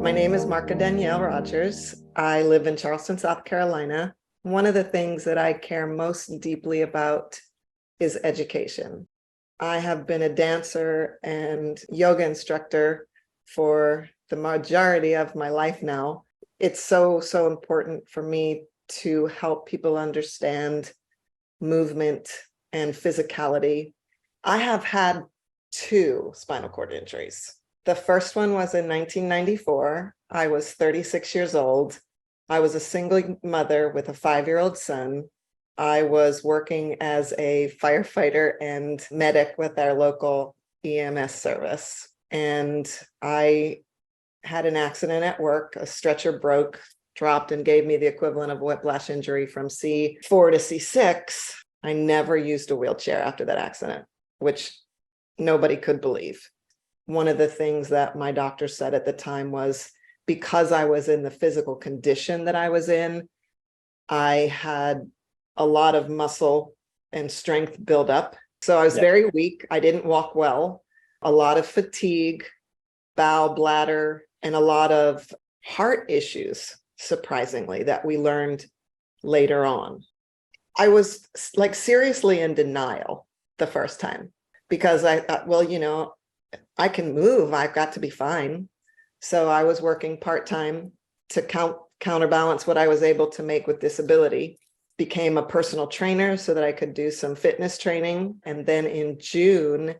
My name is Marka Danielle Rodgers. I live in Charleston, South Carolina. One of the things that I care most deeply about is education. I have been a dancer and yoga instructor for the majority of my life now. It's so important for me to help people understand movement and physicality. I have had 2 spinal cord injuries. The first one was in 1994. I was 36 years old. I was a single mother with a 5-year-old son. I was working as a firefighter and medic with our local EMS service. And I had an accident at work. A stretcher broke, dropped, and gave me the equivalent of a whiplash injury from C4 to C6. I never used a wheelchair after that accident, which nobody could believe. One of the things that my doctor said at the time was, because I was in the physical condition that I was in, I had a lot of muscle and strength build up. So I was very weak. I didn't walk well, a lot of fatigue, bowel, bladder, and a lot of heart issues, surprisingly, that we learned later on. I was like seriously in denial the first time because I thought, well, I can move. I've got to be fine. So I was working part-time to counterbalance what I was able to make with disability. Became a personal trainer so that I could do some fitness training. And then in June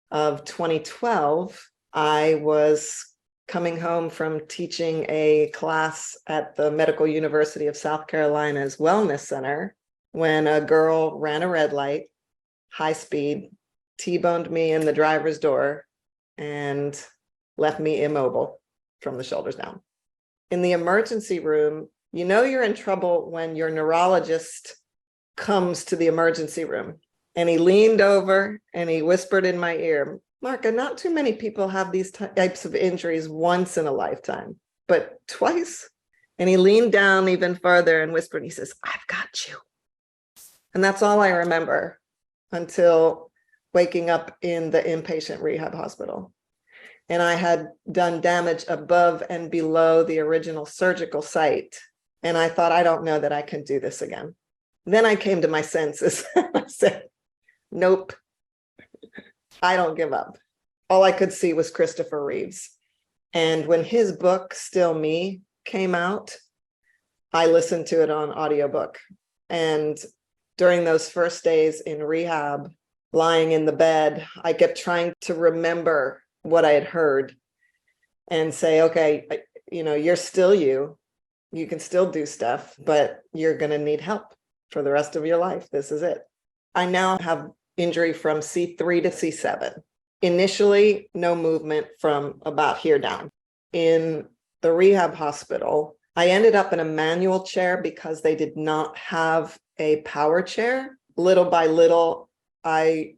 of 2012, I was coming home from teaching a class at the Medical University of South Carolina's Wellness Center when a girl ran a red light, high speed, T-boned me in the driver's door and left me immobile from the shoulders down. In the emergency room, you're in trouble when your neurologist comes to the emergency room. And he leaned over and he whispered in my ear, Marka, not too many people have these types of injuries once in a lifetime, but twice. And he leaned down even further and whispered, he says, I've got you. And that's all I remember until waking up in the inpatient rehab hospital. And I had done damage above and below the original surgical site. And I thought, I don't know that I can do this again. Then I came to my senses. I said, nope, I don't give up. All I could see was Christopher Reeves. And when his book, Still Me, came out, I listened to it on audiobook. And during those first days in rehab, lying in the bed, I kept trying to remember what I had heard and say, okay, you're still you can still do stuff, but you're going to need help for the rest of your life. This is it. I now have injury from C3 to C7. Initially, no movement from about here down. In the rehab hospital, I ended up in a manual chair because they did not have a power chair. Little by little, I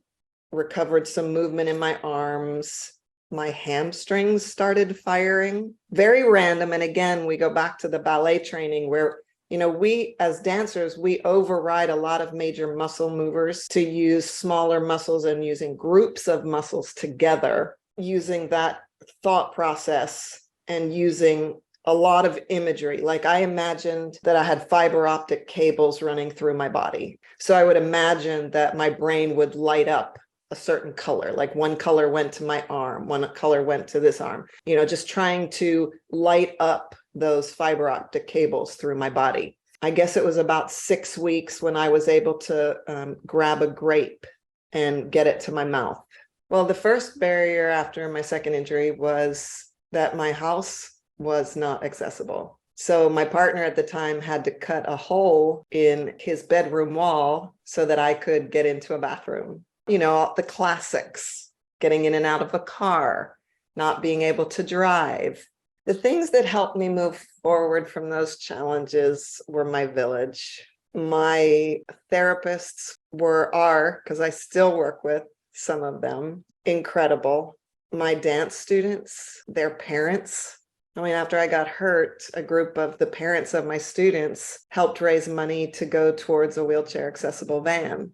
recovered some movement in my arms. My hamstrings started firing. Very random. And again, we go back to the ballet training where, we as dancers, we override a lot of major muscle movers to use smaller muscles and using groups of muscles together, using that thought process and using a lot of imagery. Like I imagined that I had fiber optic cables running through my body. So I would imagine that my brain would light up a certain color, like one color went to my arm, one color went to this arm, just trying to light up those fiber optic cables through my body. I guess it was about 6 weeks when I was able to grab a grape and get it to my mouth. Well, the first barrier after my second injury was that my house was not accessible. So my partner at the time had to cut a hole in his bedroom wall so that I could get into a bathroom. The classics, getting in and out of a car, not being able to drive. The things that helped me move forward from those challenges were my village. My therapists are, because I still work with some of them, incredible. My dance students, their parents. After I got hurt, a group of the parents of my students helped raise money to go towards a wheelchair accessible van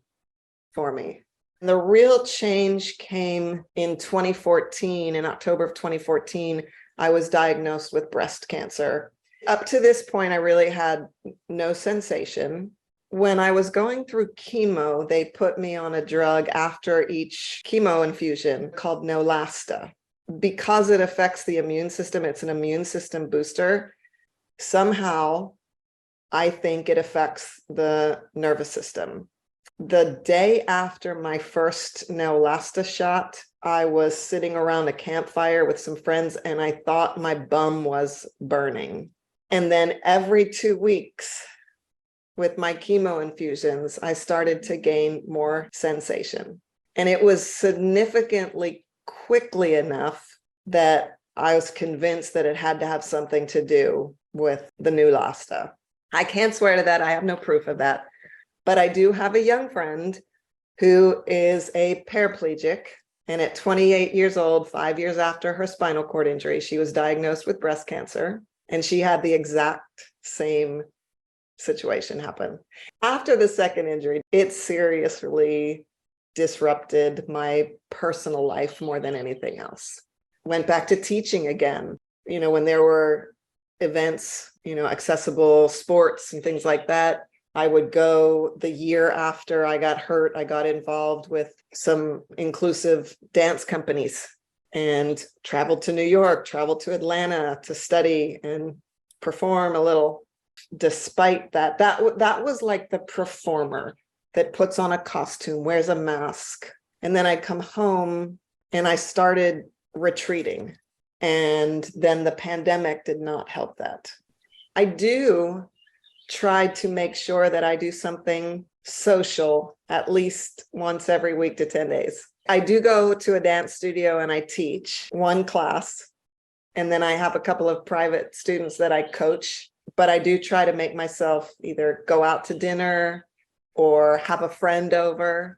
for me. The real change came in 2014. In October of 2014, I was diagnosed with breast cancer. Up to this point, I really had no sensation. When I was going through chemo, they put me on a drug after each chemo infusion called Neulasta. Because it affects the immune system, it's an immune system booster. Somehow, I think it affects the nervous system. The day after my first Neulasta shot, I was sitting around a campfire with some friends and I thought my bum was burning. And then every 2 weeks with my chemo infusions, I started to gain more sensation. And it was significantly quickly enough that I was convinced that it had to have something to do with the Neulasta. I can't swear to that. I have no proof of that. But I do have a young friend who is a paraplegic. And at 28 years old, 5 years after her spinal cord injury, she was diagnosed with breast cancer. And she had the exact same situation happen. After the second injury, it seriously disrupted my personal life more than anything else. Went back to teaching again. When there were events, accessible sports and things like that, I would go. The year after I got hurt, I got involved with some inclusive dance companies and traveled to New York, traveled to Atlanta to study and perform a little. Despite that was like the performer that puts on a costume, wears a mask. And then I'd come home and I started retreating. And then the pandemic did not help that. I do try to make sure that I do something social at least once every week to 10 days. I do go to a dance studio and I teach one class. And then I have a couple of private students that I coach. But I do try to make myself either go out to dinner or have a friend over.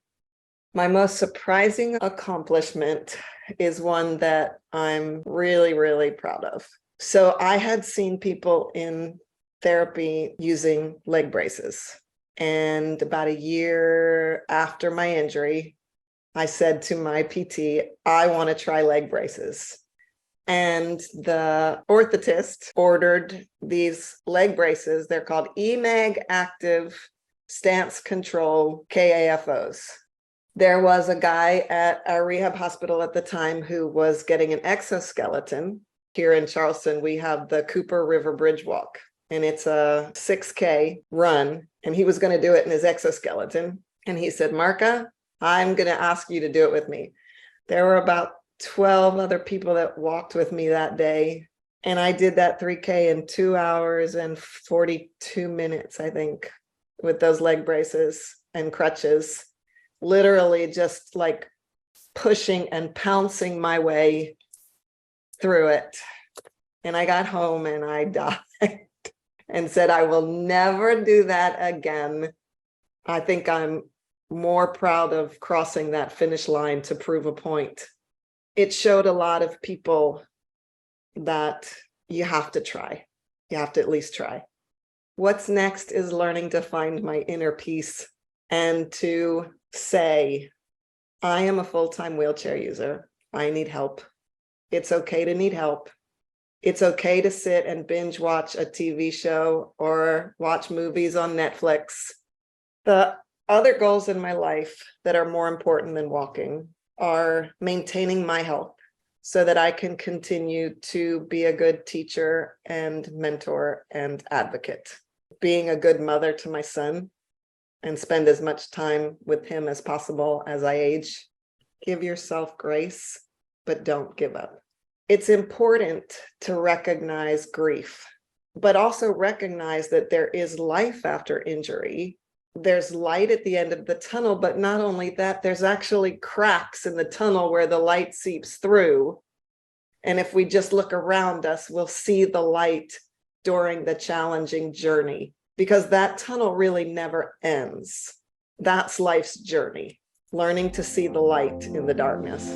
My most surprising accomplishment is one that I'm really, really proud of. So I had seen people in therapy using leg braces. And about a year after my injury, I said to my PT, I want to try leg braces. And the orthotist ordered these leg braces. They're called EMAG Active Stance Control KAFOs. There was a guy at our rehab hospital at the time who was getting an exoskeleton. Here in Charleston, we have the Cooper River Bridge Walk, and it's a 6K run. And he was going to do it in his exoskeleton. And he said, Marka, I'm going to ask you to do it with me. There were about 12 other people that walked with me that day. And I did that 3K in 2 hours and 42 minutes, I think, with those leg braces and crutches, literally just like pushing and pouncing my way through it. And I got home and I died and said, I will never do that again. I think I'm more proud of crossing that finish line to prove a point. It showed a lot of people that you have to try. You have to at least try. What's next is learning to find my inner peace and to say, I am a full-time wheelchair user. I need help. It's okay to need help. It's okay to sit and binge watch a TV show or watch movies on Netflix. The other goals in my life that are more important than walking are maintaining my health so that I can continue to be a good teacher and mentor and advocate, being a good mother to my son and spend as much time with him as possible as I age. Give yourself grace, but don't give up. It's important to recognize grief, but also recognize that there is life after injury. There's light at the end of the tunnel, but not only that, there's actually cracks in the tunnel where the light seeps through. And if we just look around us, we'll see the light during the challenging journey, because that tunnel really never ends. That's life's journey, learning to see the light in the darkness.